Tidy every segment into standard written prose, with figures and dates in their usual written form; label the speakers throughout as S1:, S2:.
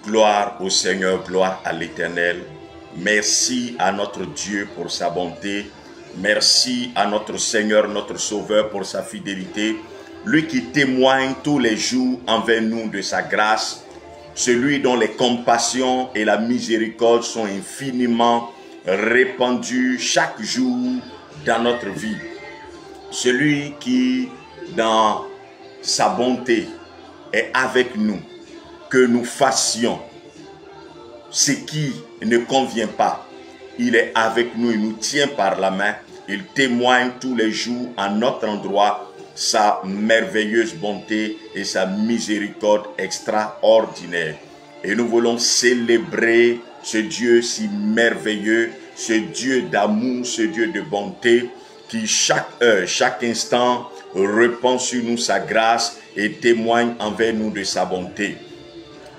S1: Gloire au Seigneur, gloire à l'Éternel. Merci à notre Dieu pour sa bonté. Merci à notre Seigneur, notre Sauveur pour sa fidélité. Lui qui témoigne tous les jours envers nous de sa grâce. Celui dont les compassions et la miséricorde sont infiniment répandues chaque jour dans notre vie. Celui qui, dans sa bonté, est avec nous. Que nous fassions ce qui ne convient pas. Il est avec nous, il nous tient par la main. Il témoigne tous les jours à notre endroit sa merveilleuse bonté et sa miséricorde extraordinaire. Et nous voulons célébrer ce Dieu si merveilleux, ce Dieu d'amour, ce Dieu de bonté qui chaque heure, chaque instant répand sur nous sa grâce et témoigne envers nous de sa bonté.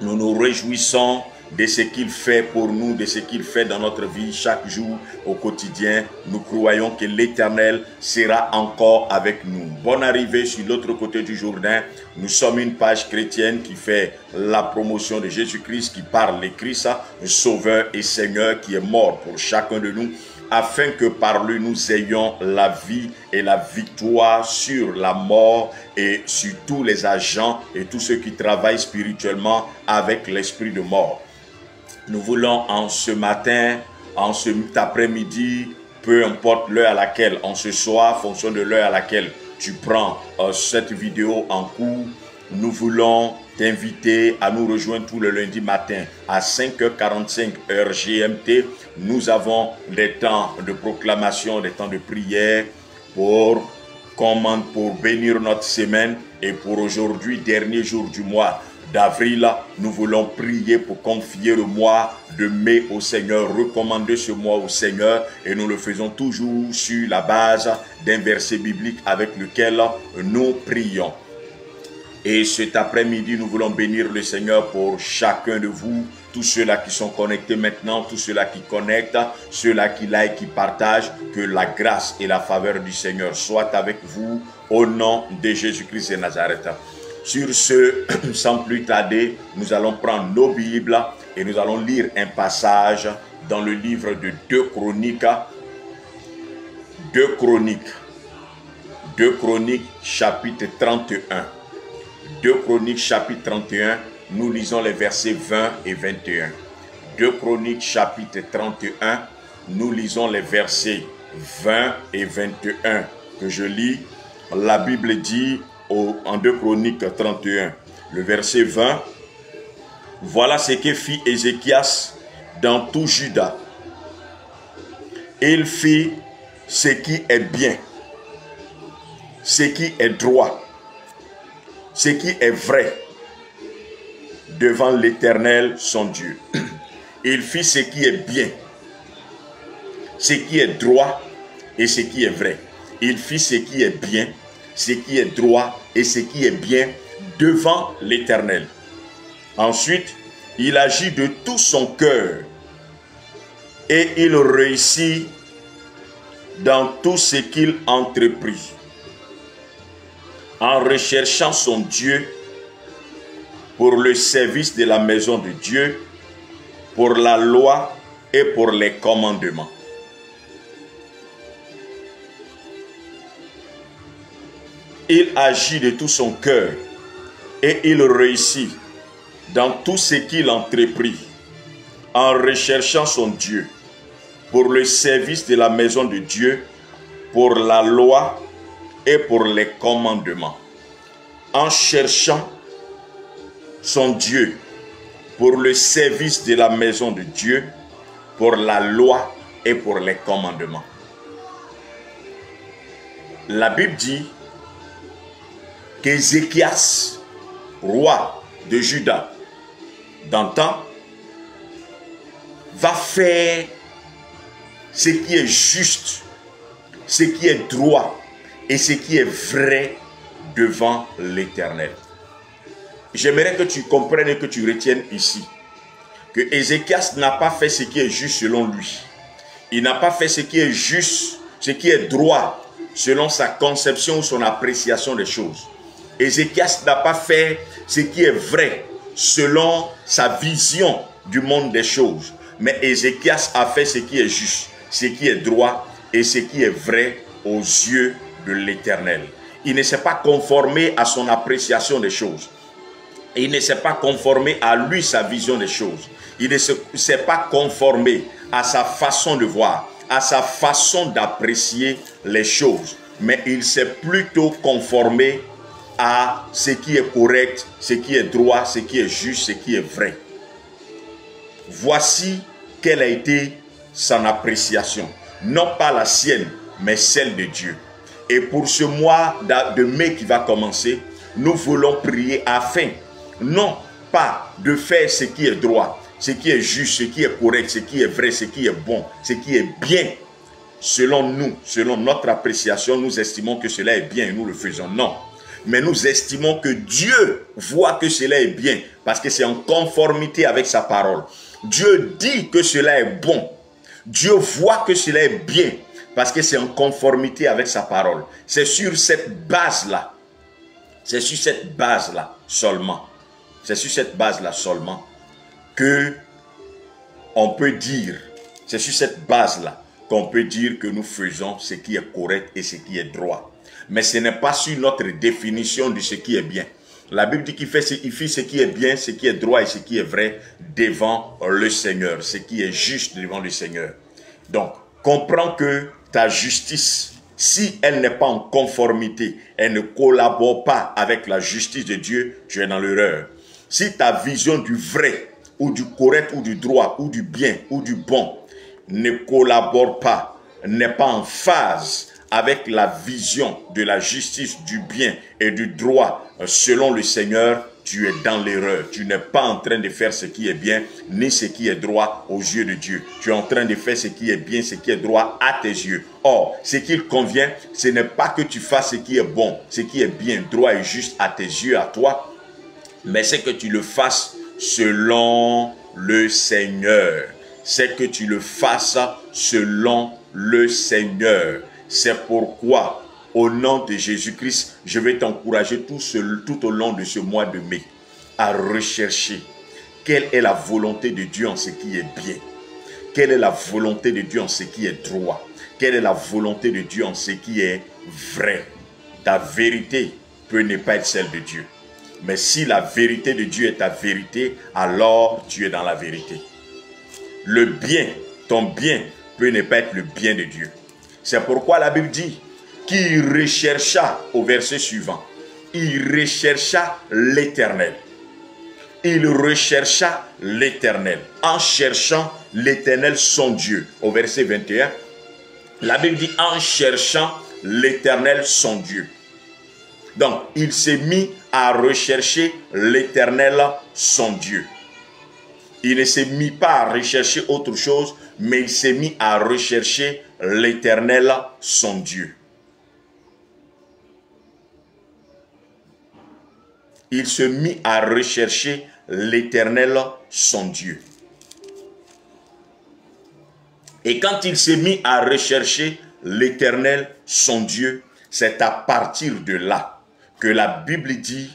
S1: Nous nous réjouissons de ce qu'il fait pour nous, de ce qu'il fait dans notre vie chaque jour au quotidien. Nous croyons que l'Éternel sera encore avec nous. Bonne arrivée sur l'autre côté du Jourdain. Nous sommes une page chrétienne qui fait la promotion de Jésus-Christ, qui parle de Christ, Sauveur et Seigneur, qui est mort pour chacun de nous, afin que par lui nous ayons la vie et la victoire sur la mort et sur tous les agents et tous ceux qui travaillent spirituellement avec l'esprit de mort. Nous voulons en ce matin, en cet après-midi, peu importe l'heure à laquelle, en ce soir, en fonction de l'heure à laquelle tu prends cette vidéo en cours, nous voulons t'inviter à nous rejoindre tout le lundi matin à 5h45 heure GMT. Nous avons des temps de proclamation, des temps de prière pour bénir notre semaine. Et pour aujourd'hui, dernier jour du mois d'avril, nous voulons prier pour confier le mois de mai au Seigneur, recommander ce mois au Seigneur, et nous le faisons toujours sur la base d'un verset biblique avec lequel nous prions. Et cet après-midi, nous voulons bénir le Seigneur pour chacun de vous, tous ceux-là qui sont connectés maintenant, tous ceux-là qui connectent, ceux-là qui like, qui partagent, que la grâce et la faveur du Seigneur soient avec vous au nom de Jésus-Christ de Nazareth. Sur ce, sans plus tarder, nous allons prendre nos Bibles et nous allons lire un passage dans le livre de 2 Chroniques. 2 Chroniques, chapitre 31. 2 Chroniques, chapitre 31, nous lisons les versets 20 et 21. 2 Chroniques, chapitre 31, nous lisons les versets 20 et 21 que je lis. La Bible dit en 2 Chroniques 31, le verset 20, « Voilà ce que fit Ézéchias dans tout Juda. Il fit ce qui est bien, ce qui est droit, ce qui est vrai devant l'Éternel son Dieu. Il fit ce qui est bien, ce qui est droit et ce qui est vrai. Il fit ce qui est bien, ce qui est droit et ce qui est bien devant l'Éternel. Ensuite, il agit de tout son cœur et il réussit dans tout ce qu'il entreprit. En recherchant son Dieu pour le service de la maison de Dieu, pour la loi et pour les commandements. » Il agit de tout son cœur et il réussit dans tout ce qu'il entreprit en recherchant son Dieu pour le service de la maison de Dieu, pour la loi et pour les commandements. En cherchant son Dieu pour le service de la maison de Dieu, pour la loi et pour les commandements. La Bible dit qu'Ézéchias, roi de Juda, d'antan, va faire ce qui est juste, ce qui est droit et ce qui est vrai devant l'Éternel. J'aimerais que tu comprennes et que tu retiennes ici que Ézéchias n'a pas fait ce qui est juste selon lui. Il n'a pas fait ce qui est juste, ce qui est droit selon sa conception ou son appréciation des choses. Ézéchias n'a pas fait ce qui est vrai selon sa vision du monde des choses. Mais Ézéchias a fait ce qui est juste, ce qui est droit et ce qui est vrai aux yeux de l'Éternel. Il ne s'est pas conformé à son appréciation des choses. Il ne s'est pas conformé à lui, sa vision des choses. Il ne s'est pas conformé à sa façon de voir, à sa façon d'apprécier les choses. Mais il s'est plutôt conformé à ce qui est correct, ce qui est droit, ce qui est juste, ce qui est vrai. Voici quelle a été son appréciation. Non pas la sienne, mais celle de Dieu. Et pour ce mois de mai qui va commencer, nous voulons prier afin, non pas de faire ce qui est droit, ce qui est juste, ce qui est correct, ce qui est vrai, ce qui est bon, ce qui est bien. Selon nous, selon notre appréciation, nous estimons que cela est bien et nous le faisons. Non. Mais nous estimons que Dieu voit que cela est bien parce que c'est en conformité avec sa parole. Dieu dit que cela est bon. Dieu voit que cela est bien parce que c'est en conformité avec sa parole. C'est sur cette base-là. C'est sur cette base-là seulement. C'est sur cette base-là seulement que on peut dire, c'est sur cette base-là qu'on peut dire que nous faisons ce qui est correct et ce qui est droit. Mais ce n'est pas sur notre définition de ce qui est bien. La Bible dit qu'il fait ce qui est bien, ce qui est droit et ce qui est vrai devant le Seigneur, ce qui est juste devant le Seigneur. Donc, comprends que ta justice, si elle n'est pas en conformité, elle ne collabore pas avec la justice de Dieu, tu es dans l'erreur. Si ta vision du vrai, ou du correct, ou du droit, ou du bien, ou du bon, ne collabore pas, n'est pas en phase avec la vision de la justice, du bien et du droit selon le Seigneur, tu es dans l'erreur. Tu n'es pas en train de faire ce qui est bien, ni ce qui est droit aux yeux de Dieu. Tu es en train de faire ce qui est bien, ce qui est droit à tes yeux. Or, ce qu'il convient, ce n'est pas que tu fasses ce qui est bon, ce qui est bien, droit et juste à tes yeux, à toi, mais c'est que tu le fasses selon le Seigneur. C'est que tu le fasses selon le Seigneur. C'est pourquoi, au nom de Jésus-Christ, je vais t'encourager tout au long de ce mois de mai à rechercher quelle est la volonté de Dieu en ce qui est bien. Quelle est la volonté de Dieu en ce qui est droit. Quelle est la volonté de Dieu en ce qui est vrai. Ta vérité peut ne pas être celle de Dieu. Mais si la vérité de Dieu est ta vérité, alors tu es dans la vérité. Le bien, ton bien, peut ne pas être le bien de Dieu. C'est pourquoi la Bible dit qu'il rechercha, au verset suivant, il rechercha l'Éternel. Il rechercha l'Éternel. En cherchant l'Éternel son Dieu. Au verset 21, la Bible dit en cherchant l'Éternel son Dieu. Donc, il s'est mis à rechercher l'Éternel son Dieu. Il ne s'est mis pas à rechercher autre chose, mais il s'est mis à rechercher l'Éternel son Dieu. Il se mit à rechercher l'Éternel son Dieu. Et quand il s'est mis à rechercher l'Éternel son Dieu, c'est à partir de là que la Bible dit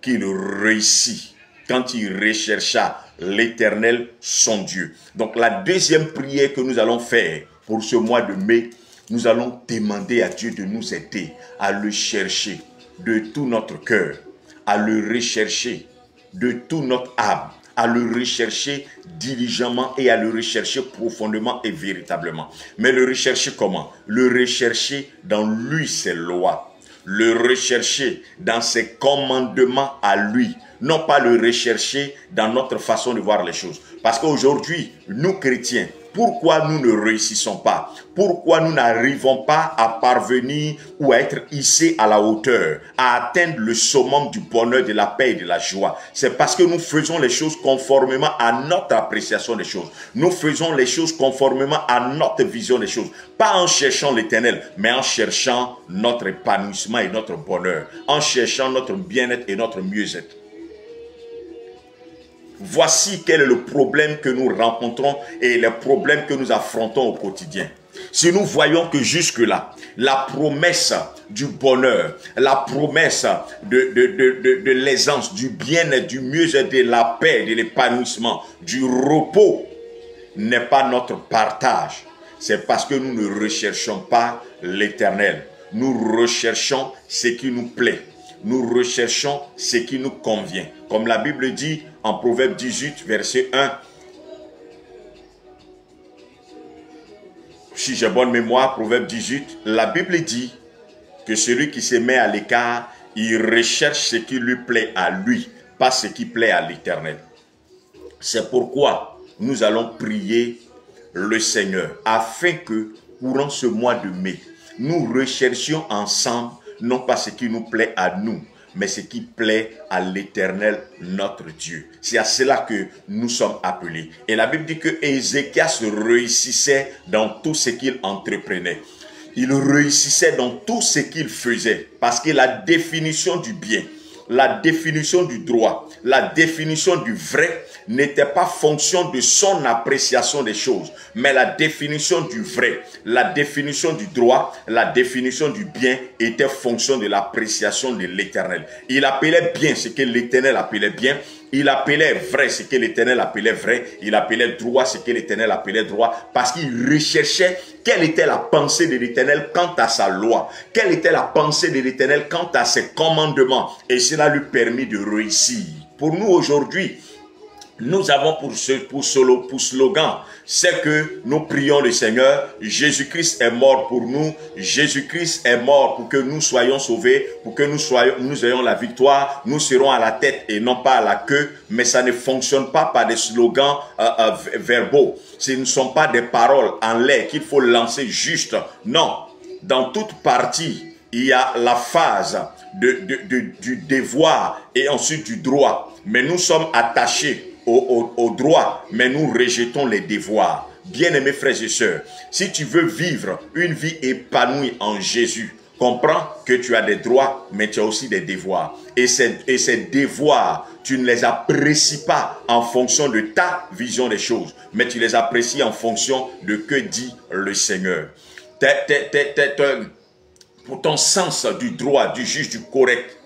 S1: qu'il réussit quand il rechercha l'Éternel son Dieu. Donc la deuxième prière que nous allons faire pour ce mois de mai, nous allons demander à Dieu de nous aider à le chercher de tout notre cœur, à le rechercher de toute notre âme, à le rechercher diligemment et à le rechercher profondément et véritablement. Mais le rechercher comment? Le rechercher dans lui, ses lois. Le rechercher dans ses commandements à lui. Non pas le rechercher dans notre façon de voir les choses. Parce qu'aujourd'hui, nous chrétiens, pourquoi nous ne réussissons pas? Pourquoi nous n'arrivons pas à parvenir ou à être hissés à la hauteur, à atteindre le summum du bonheur, de la paix et de la joie? C'est parce que nous faisons les choses conformément à notre appréciation des choses. Nous faisons les choses conformément à notre vision des choses. Pas en cherchant l'Éternel, mais en cherchant notre épanouissement et notre bonheur. En cherchant notre bien-être et notre mieux-être. Voici quel est le problème que nous rencontrons et les problèmes que nous affrontons au quotidien. Si nous voyons que jusque-là, la promesse du bonheur, la promesse de l'aisance, du bien-être, du mieux-être, de la paix, de l'épanouissement, du repos n'est pas notre partage, c'est parce que nous ne recherchons pas l'Éternel. Nous recherchons ce qui nous plaît. Nous recherchons ce qui nous convient. Comme la Bible dit en Proverbe 18, verset 1, si j'ai bonne mémoire, Proverbe 18, la Bible dit que celui qui se met à l'écart, il recherche ce qui lui plaît à lui, pas ce qui plaît à l'Éternel. C'est pourquoi nous allons prier le Seigneur, afin que, courant ce mois de mai, nous recherchions ensemble, non pas ce qui nous plaît à nous, mais ce qui plaît à l'Éternel, notre Dieu. C'est à cela que nous sommes appelés. Et la Bible dit que Ézéchias réussissait dans tout ce qu'il entreprenait. Il réussissait dans tout ce qu'il faisait, parce que la définition du bien, la définition du droit, la définition du vrai n'était pas fonction de son appréciation des choses, mais la définition du vrai, la définition du droit, la définition du bien était fonction de l'appréciation de l'Éternel. Il appelait bien ce que l'Éternel appelait bien, il appelait vrai ce que l'Éternel appelait vrai, il appelait droit ce que l'Éternel appelait droit, parce qu'il recherchait quelle était la pensée de l'Éternel quant à sa loi, quelle était la pensée de l'Éternel quant à ses commandements, et cela lui permit de réussir. Pour nous aujourd'hui, nous avons pour slogan, c'est que nous prions le Seigneur, Jésus-Christ est mort pour nous, Jésus-Christ est mort pour que nous soyons sauvés, pour que nous ayons la victoire, nous serons à la tête et non pas à la queue, mais ça ne fonctionne pas par des slogans verbaux, ce ne sont pas des paroles en l'air qu'il faut lancer juste, non, dans toute partie, il y a la phase du devoir et ensuite du droit, mais nous sommes attachés au droit, mais nous rejetons les devoirs. Bien-aimés frères et sœurs, si tu veux vivre une vie épanouie en Jésus, comprends que tu as des droits, mais tu as aussi des devoirs. Et ces devoirs, tu ne les apprécies pas en fonction de ta vision des choses, mais tu les apprécies en fonction de que dit le Seigneur. Pour ton sens du droit, du juste, du correct,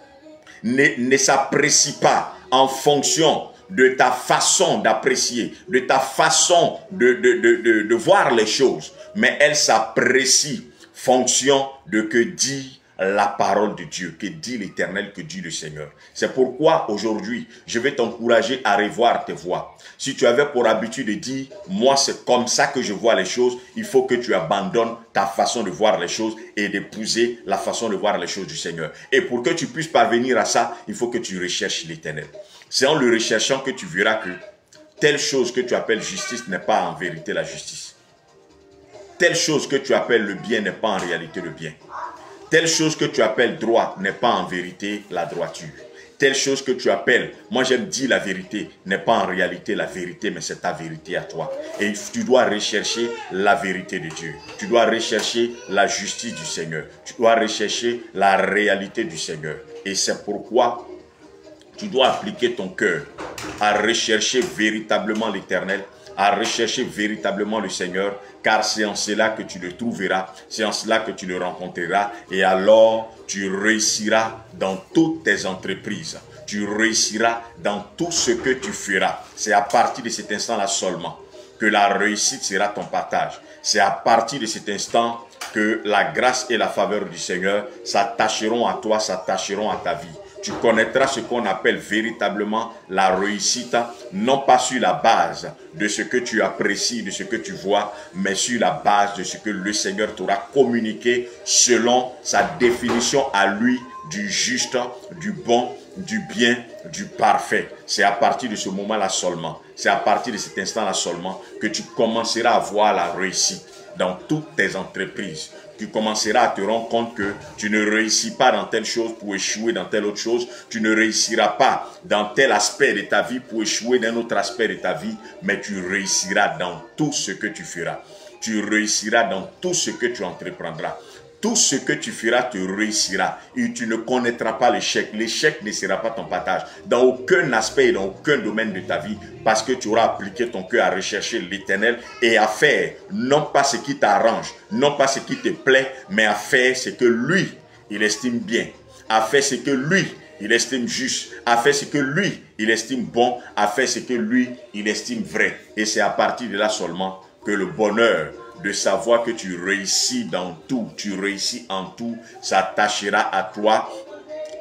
S1: ne s'apprécie pas en fonction de ta façon d'apprécier, de ta façon de voir les choses, mais elle s'apprécie fonction de que dit la parole de Dieu, que dit l'Éternel, que dit le Seigneur. C'est pourquoi aujourd'hui, je vais t'encourager à revoir tes voies. Si tu avais pour habitude de dire, moi c'est comme ça que je vois les choses, il faut que tu abandonnes ta façon de voir les choses et d'épouser la façon de voir les choses du Seigneur. Et pour que tu puisses parvenir à ça, il faut que tu recherches l'Éternel. C'est en le recherchant que tu verras que telle chose que tu appelles justice n'est pas en vérité la justice. Telle chose que tu appelles le bien n'est pas en réalité le bien. Telle chose que tu appelles droit n'est pas en vérité la droiture. Telle chose que tu appelles, moi j'aime dire la vérité, n'est pas en réalité la vérité, mais c'est ta vérité à toi. Et tu dois rechercher la vérité de Dieu. Tu dois rechercher la justice du Seigneur. Tu dois rechercher la réalité du Seigneur. Et c'est pourquoi tu dois appliquer ton cœur à rechercher véritablement l'Éternel, à rechercher véritablement le Seigneur, car c'est en cela que tu le trouveras, c'est en cela que tu le rencontreras, et alors tu réussiras dans toutes tes entreprises, tu réussiras dans tout ce que tu feras. C'est à partir de cet instant-là seulement que la réussite sera ton partage. C'est à partir de cet instant que la grâce et la faveur du Seigneur s'attacheront à toi, s'attacheront à ta vie. Tu connaîtras ce qu'on appelle véritablement la réussite, non pas sur la base de ce que tu apprécies, de ce que tu vois, mais sur la base de ce que le Seigneur t'aura communiqué selon sa définition à lui du juste, du bon, du bien, du parfait. C'est à partir de ce moment-là seulement, c'est à partir de cet instant-là seulement que tu commenceras à voir la réussite dans toutes tes entreprises. Tu commenceras à te rendre compte que tu ne réussis pas dans telle chose pour échouer dans telle autre chose. Tu ne réussiras pas dans tel aspect de ta vie pour échouer dans un autre aspect de ta vie, mais tu réussiras dans tout ce que tu feras. Tu réussiras dans tout ce que tu entreprendras. tout ce que tu feras te réussira et tu ne connaîtras pas l'échec. L'échec ne sera pas ton partage dans aucun aspect et dans aucun domaine de ta vie parce que tu auras appliqué ton cœur à rechercher l'Éternel et à faire non pas ce qui t'arrange, non pas ce qui te plaît, mais à faire ce que lui, il estime bien, à faire ce que lui, il estime juste, à faire ce que lui, il estime bon, à faire ce que lui, il estime vrai. Et c'est à partir de là seulement que le bonheur de savoir que tu réussis dans tout, tu réussis en tout, s'attachera à toi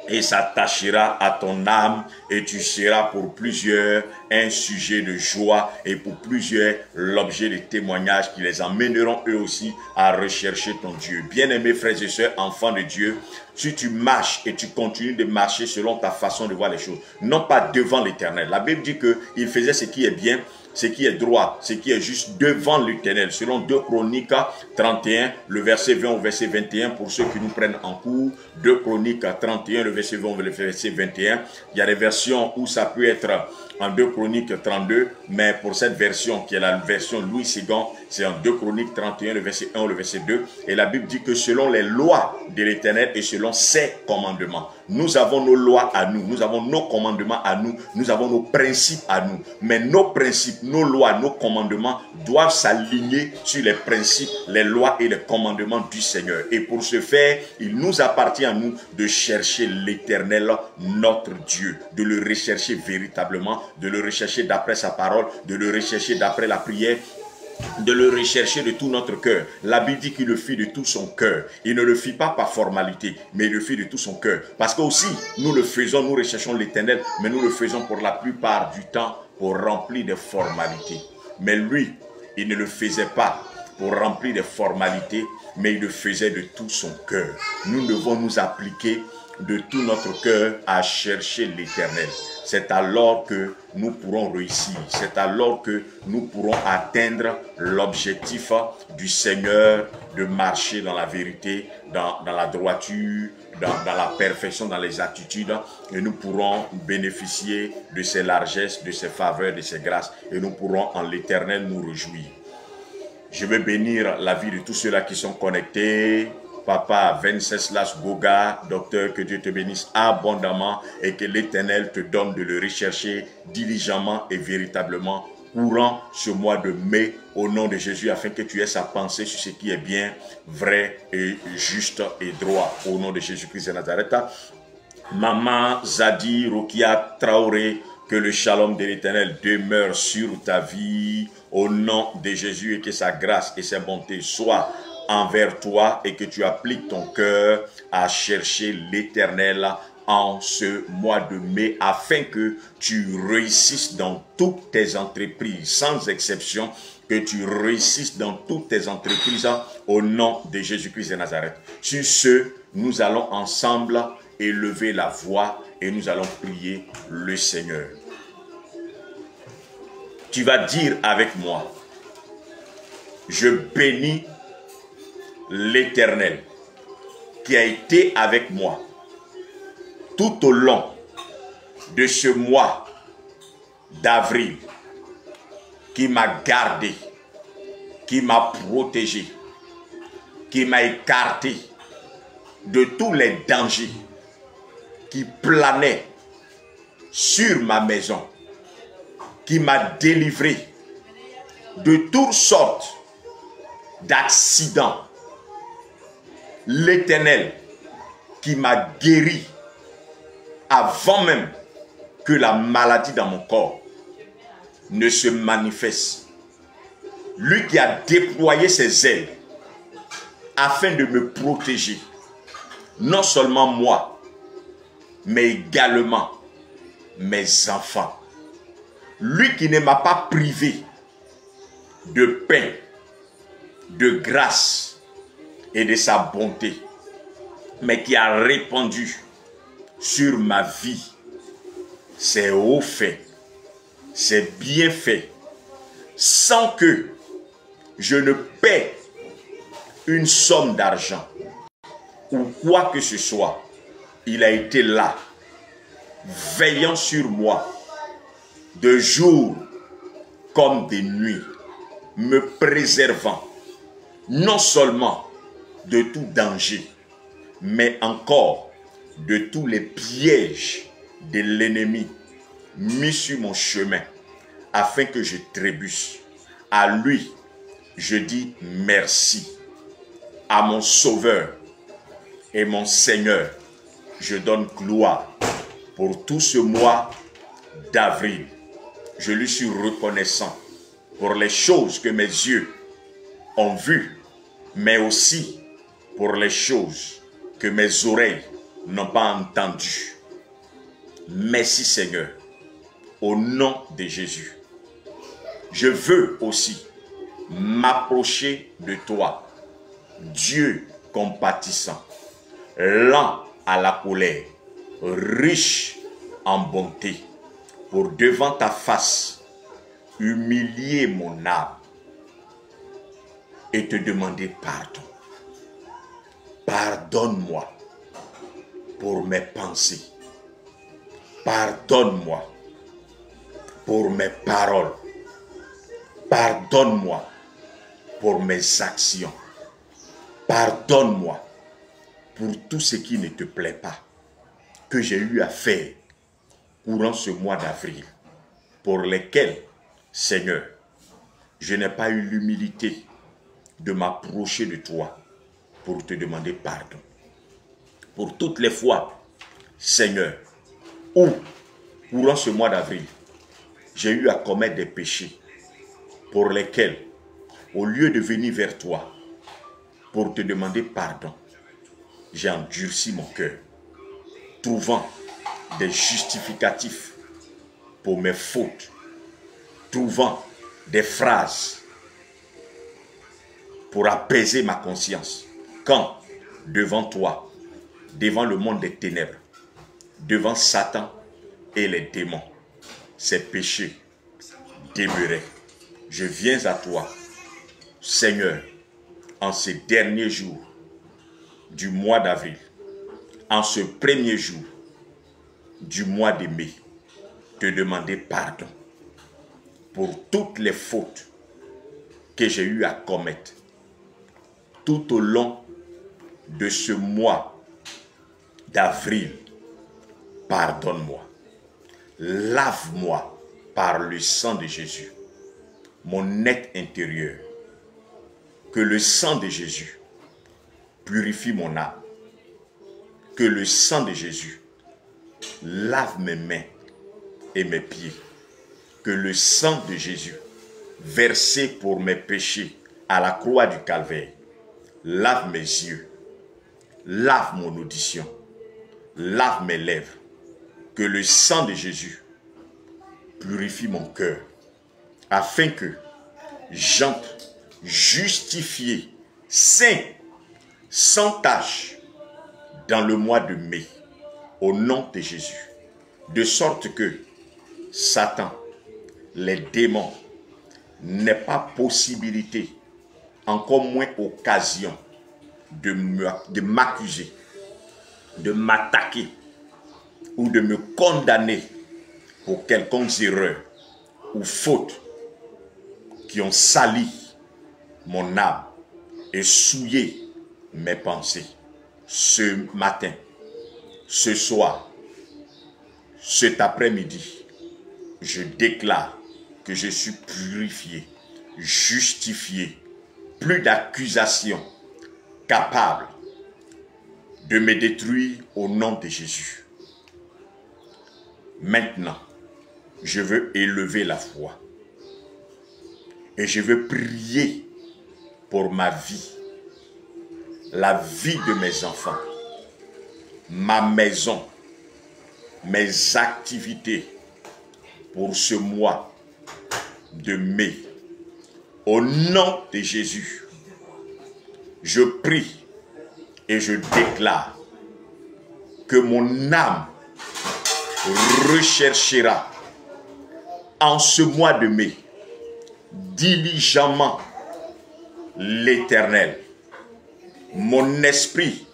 S1: et s'attachera à ton âme et tu seras pour plusieurs un sujet de joie et pour plusieurs l'objet de témoignages qui les emmèneront eux aussi à rechercher ton Dieu. Bien-aimés frères et sœurs, enfants de Dieu, si tu marches et tu continues de marcher selon ta façon de voir les choses, non pas devant l'Éternel. La Bible dit qu'il faisait ce qui est bien, ce qui est droit, ce qui est juste devant l'Éternel. Selon 2 Chroniques 31, le verset 20 au verset 21, pour ceux qui nous prennent en cours, 2 Chroniques 31, le verset 20 au verset 21. Il y a des versions où ça peut être en 2 Chroniques 32, mais pour cette version qui est la version Louis II, c'est en 2 Chroniques 31, le verset 1 le verset 2. Et la Bible dit que selon les lois de l'Éternel et selon ses commandements, nous avons nos lois à nous, nous avons nos commandements à nous, nous avons nos principes à nous. Mais nos principes, nos lois, nos commandements doivent s'aligner sur les principes, les lois et les commandements du Seigneur. Et pour ce faire, il nous appartient à nous de chercher l'Éternel, notre Dieu, de le rechercher véritablement, de le rechercher d'après sa parole, de le rechercher d'après la prière, de le rechercher de tout notre cœur. La Bible dit qu'il le fit de tout son cœur. Il ne le fit pas par formalité, mais il le fit de tout son cœur. Parce que aussi, nous le faisons, nous recherchons l'Éternel, mais nous le faisons pour la plupart du temps pour remplir des formalités. Mais lui, il ne le faisait pas pour remplir des formalités, mais il le faisait de tout son cœur. Nous devons nous appliquer de tout notre cœur à chercher l'Éternel. C'est alors que nous pourrons réussir. C'est alors que nous pourrons atteindre l'objectif du Seigneur de marcher dans la vérité, dans la droiture, dans la perfection, dans les attitudes. Et nous pourrons bénéficier de ses largesses, de ses faveurs, de ses grâces. Et nous pourrons en l'Éternel nous réjouir. Je veux bénir la vie de tous ceux-là qui sont connectés. Papa Venceslas Goga, docteur, que Dieu te bénisse abondamment et que l'Éternel te donne de le rechercher diligemment et véritablement courant ce mois de mai au nom de Jésus afin que tu aies sa pensée sur ce qui est bien, vrai et juste et droit au nom de Jésus-Christ de Nazareth. Maman Zadi Rokia Traoré, que le shalom de l'Éternel demeure sur ta vie au nom de Jésus et que sa grâce et sa bonté soient envers toi et que tu appliques ton cœur à chercher l'Éternel en ce mois de mai afin que tu réussisses dans toutes tes entreprises sans exception, que tu réussisses dans toutes tes entreprises au nom de Jésus-Christ de Nazareth. Sur ce, nous allons ensemble élever la voix et nous allons prier le Seigneur. Tu vas dire avec moi, je bénis l'Éternel qui a été avec moi tout au long de ce mois d'avril, qui m'a gardé, qui m'a protégé, qui m'a écarté de tous les dangers qui planaient sur ma maison, qui m'a délivré de toutes sortes d'accidents. L'Éternel qui m'a guéri avant même que la maladie dans mon corps ne se manifeste. Lui qui a déployé ses ailes afin de me protéger, non seulement moi, mais également mes enfants. Lui qui ne m'a pas privé de pain, de grâce et de sa bonté, mais qui a répandu sur ma vie ses hauts faits, ses bienfaits, sans que je ne paie une somme d'argent ou quoi que ce soit. Il a été là, veillant sur moi, de jour comme de nuit, me préservant, non seulement de tout danger, mais encore de tous les pièges de l'ennemi mis sur mon chemin afin que je trébuche. À lui, je dis merci. À mon Sauveur et mon Seigneur, je donne gloire pour tout ce mois d'avril. Je lui suis reconnaissant pour les choses que mes yeux ont vues, mais aussi pour les choses que mes oreilles n'ont pas entendues. Merci Seigneur, au nom de Jésus. Je veux aussi m'approcher de toi, Dieu compatissant, lent à la colère, riche en bonté, pour devant ta face humilier mon âme et te demander pardon. Pardonne-moi pour mes pensées. Pardonne-moi pour mes paroles. Pardonne-moi pour mes actions. Pardonne-moi pour tout ce qui ne te plaît pas, que j'ai eu à faire courant ce mois d'avril, pour lesquels, Seigneur, je n'ai pas eu l'humilité de m'approcher de toi pour te demander pardon. Pour toutes les fois, Seigneur, où, courant ce mois d'avril, j'ai eu à commettre des péchés pour lesquels, au lieu de venir vers toi pour te demander pardon, j'ai endurci mon cœur, trouvant des justificatifs pour mes fautes, trouvant des phrases pour apaiser ma conscience. Quand, devant toi, devant le monde des ténèbres, devant Satan et les démons, ces péchés demeuraient. Je viens à toi, Seigneur, en ces derniers jours du mois d'avril, en ce premier jour du mois de mai, te demander pardon pour toutes les fautes que j'ai eu à commettre tout au long de ce mois d'avril. Pardonne-moi. Lave-moi par le sang de Jésus, mon être intérieur. Que le sang de Jésus purifie mon âme. Que le sang de Jésus lave mes mains et mes pieds. Que le sang de Jésus, versé pour mes péchés à la croix du Calvaire, lave mes yeux, lave mon audition, lave mes lèvres. Que le sang de Jésus purifie mon cœur, afin que j'entre justifié, saint, sans tache, dans le mois de mai, au nom de Jésus. De sorte que Satan, les démons, n'aient pas possibilité, encore moins occasion, de m'accuser, de m'attaquer ou de me condamner pour quelconque erreur ou faute qui ont sali mon âme et souillé mes pensées. Ce matin, ce soir, cet après-midi, je déclare que je suis purifié, justifié, plus d'accusation capable de me détruire au nom de Jésus. Maintenant, je veux élever la foi et je veux prier pour ma vie, la vie de mes enfants, ma maison, mes activités pour ce mois de mai. Au nom de Jésus, je prie et je déclare que mon âme recherchera en ce mois de mai diligemment l'Éternel. Mon esprit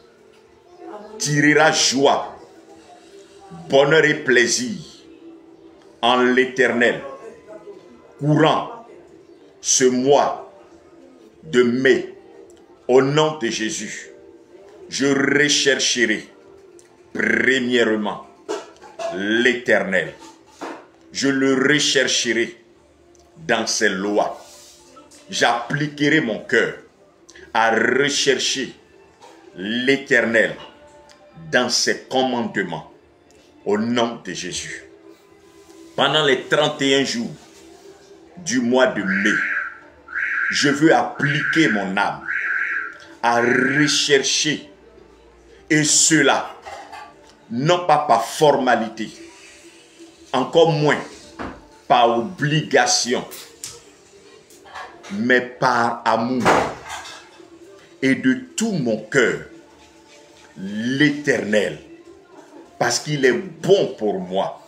S1: tirera joie, bonheur et plaisir en l'Éternel courant ce mois de mai Au nom de Jésus, je rechercherai premièrement l'Éternel. Je le rechercherai dans ses lois. J'appliquerai mon cœur à rechercher l'Éternel dans ses commandements. Au nom de Jésus. Pendant les 31 jours du mois de mai, je veux appliquer mon âme à rechercher, et cela, non pas par formalité, encore moins par obligation, mais par amour et de tout mon cœur, l'Éternel, parce qu'il est bon pour moi.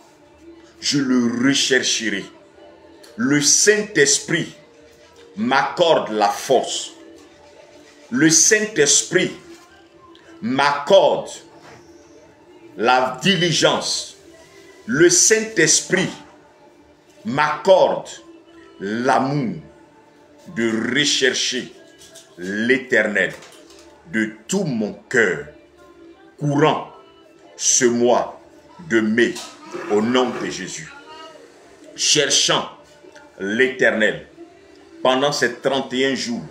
S1: Je le rechercherai. Le Saint-Esprit m'accorde la force. Le Saint-Esprit m'accorde la diligence. Le Saint-Esprit m'accorde l'amour de rechercher l'Éternel de tout mon cœur, courant ce mois de mai, au nom de Jésus. Cherchant l'Éternel pendant ces 31 jours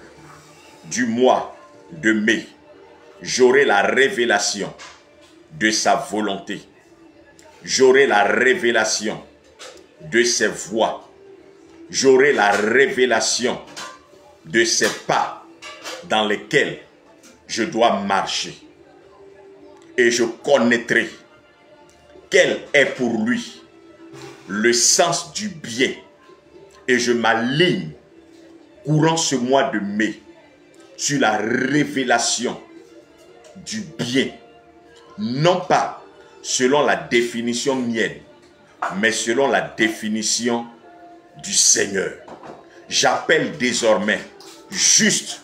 S1: du mois de mai, j'aurai la révélation de sa volonté. J'aurai la révélation de ses voies. J'aurai la révélation de ses pas dans lesquels je dois marcher. Et je connaîtrai quel est pour lui le sens du bien. Et je m'aligne courant ce mois de mai sur la révélation du bien. Non pas selon la définition mienne, mais selon la définition du Seigneur. J'appelle désormais juste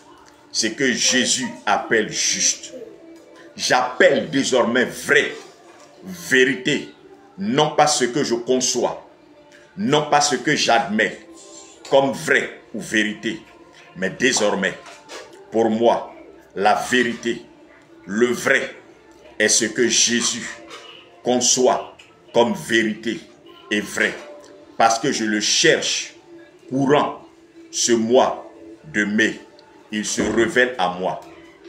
S1: ce que Jésus appelle juste. J'appelle désormais vrai, vérité, non pas ce que je conçois, non pas ce que j'admets comme vrai ou vérité, mais désormais, pour moi, la vérité, le vrai, est ce que Jésus conçoit comme vérité et vrai, parce que je le cherche courant ce mois de mai. Il se révèle à moi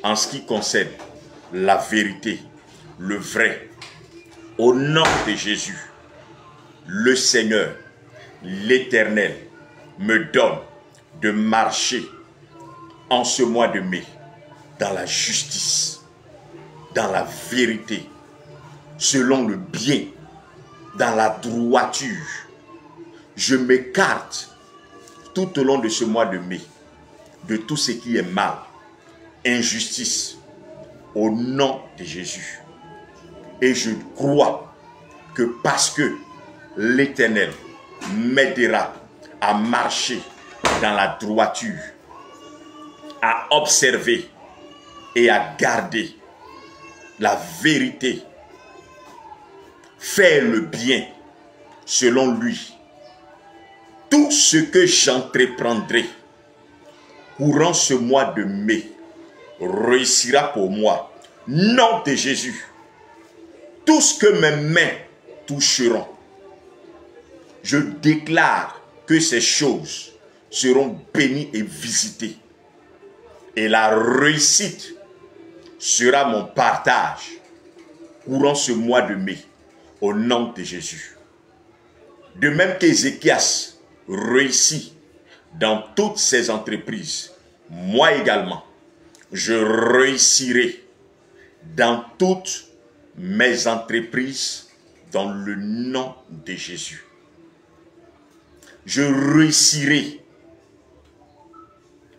S1: en ce qui concerne la vérité, le vrai. Au nom de Jésus, le Seigneur, l'Éternel, me donne de marcher en ce mois de mai dans la justice, dans la vérité, selon le bien, dans la droiture. Je m'écarte tout au long de ce mois de mai de tout ce qui est mal, injustice, au nom de Jésus. Et je crois que parce que l'Éternel m'aidera à marcher dans la droiture, à observer et à garder la vérité, faire le bien selon lui, tout ce que j'entreprendrai courant ce mois de mai réussira pour moi. Nom de Jésus. Tout ce que mes mains toucheront, je déclare que ces choses seront bénies et visitées. Et la réussite sera mon partage courant ce mois de mai, au nom de Jésus. De même qu'Ézéchias réussit dans toutes ses entreprises, moi également, je réussirai dans toutes mes entreprises dans le nom de Jésus. Je réussirai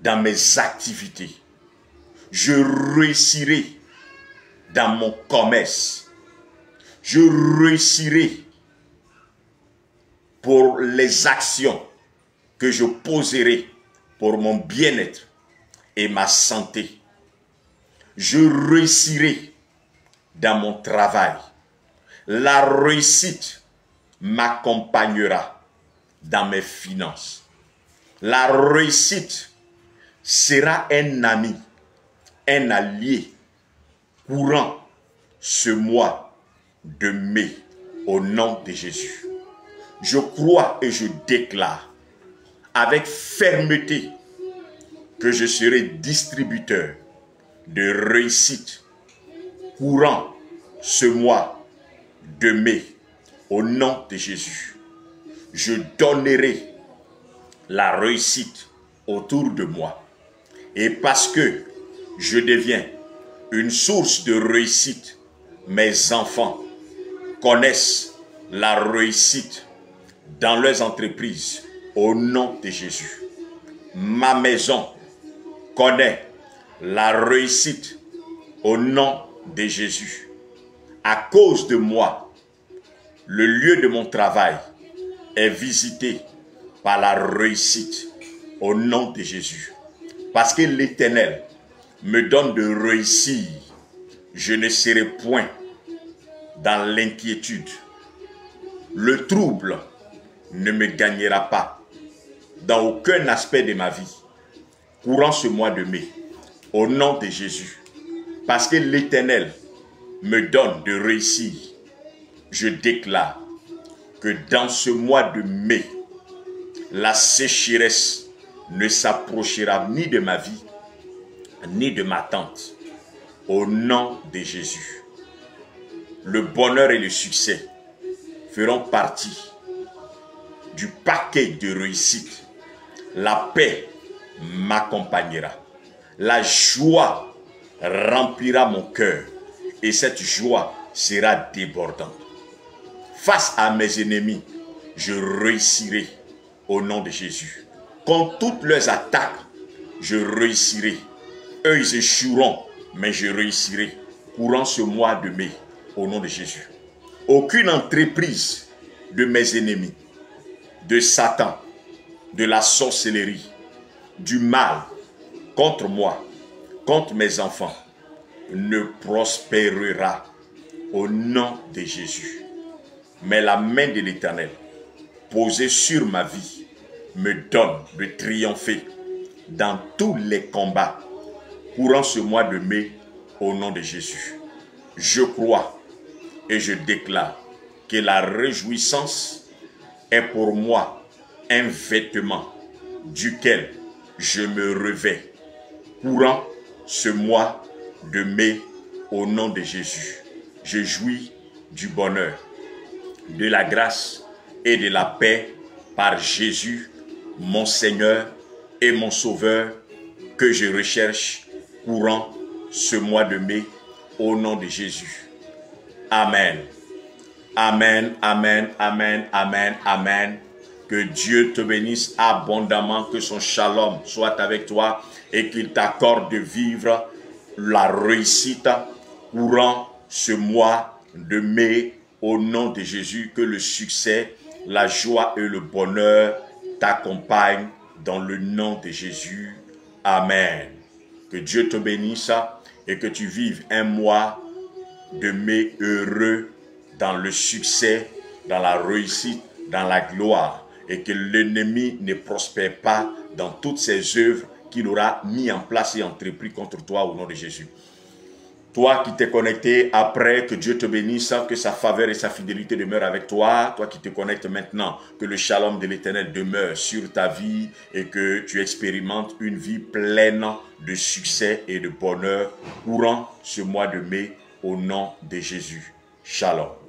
S1: dans mes activités. Je réussirai dans mon commerce. Je réussirai pour les actions que je poserai pour mon bien-être et ma santé. Je réussirai dans mon travail. La réussite m'accompagnera dans mes finances. La réussite sera un ami un allié courant ce mois de mai au nom de Jésus. Je crois et je déclare avec fermeté que je serai distributeur de réussite courant ce mois de mai au nom de Jésus. Je donnerai la réussite autour de moi. Et parce que je deviens une source de réussite, mes enfants connaissent la réussite dans leurs entreprises au nom de Jésus. Ma maison connaît la réussite au nom de Jésus. À cause de moi, le lieu de mon travail est visité par la réussite au nom de Jésus. Parce que l'Éternel me donne de réussir, je ne serai point dans l'inquiétude. Le trouble ne me gagnera pas dans aucun aspect de ma vie courant ce mois de mai, au nom de Jésus. Parce que l'Éternel me donne de réussir, je déclare que dans ce mois de mai, la sécheresse ne s'approchera ni de ma vie, ni de ma tente, au nom de Jésus. Le bonheur et le succès feront partie du paquet de réussite. La paix m'accompagnera. La joie remplira mon cœur et cette joie sera débordante. Face à mes ennemis, je réussirai au nom de Jésus. Contre toutes leurs attaques, je réussirai. Eux, ils échoueront, mais je réussirai. Courant ce mois de mai, au nom de Jésus. Aucune entreprise de mes ennemis, de Satan, de la sorcellerie, du mal, contre moi, contre mes enfants, ne prospérera au nom de Jésus. Mais la main de l'Éternel, posée sur ma vie, me donne de triompher dans tous les combats courant ce mois de mai au nom de Jésus. Je crois et je déclare que la réjouissance est pour moi un vêtement duquel je me revêts courant ce mois de mai au nom de Jésus. Je jouis du bonheur, de la grâce et de la paix par Jésus, mon Seigneur et mon Sauveur, que je recherche courant ce mois de mai au nom de Jésus. Amen. Amen, amen, amen, amen, amen. Que Dieu te bénisse abondamment, que son shalom soit avec toi et qu'il t'accorde de vivre la réussite courant ce mois de mai au nom de Jésus. Que le succès, la joie et le bonheur t'accompagnent dans le nom de Jésus. Amen. Que Dieu te bénisse et que tu vives un mois de mai heureux dans le succès, dans la réussite, dans la gloire. Et que l'ennemi ne prospère pas dans toutes ses œuvres qu'il aura mis en place et entrepris contre toi au nom de Jésus. Toi qui t'es connecté après, que Dieu te bénisse, que sa faveur et sa fidélité demeurent avec toi. Toi qui te connectes maintenant, que le shalom de l'Éternel demeure sur ta vie et que tu expérimentes une vie pleine de succès et de bonheur courant ce mois de mai au nom de Jésus. Shalom.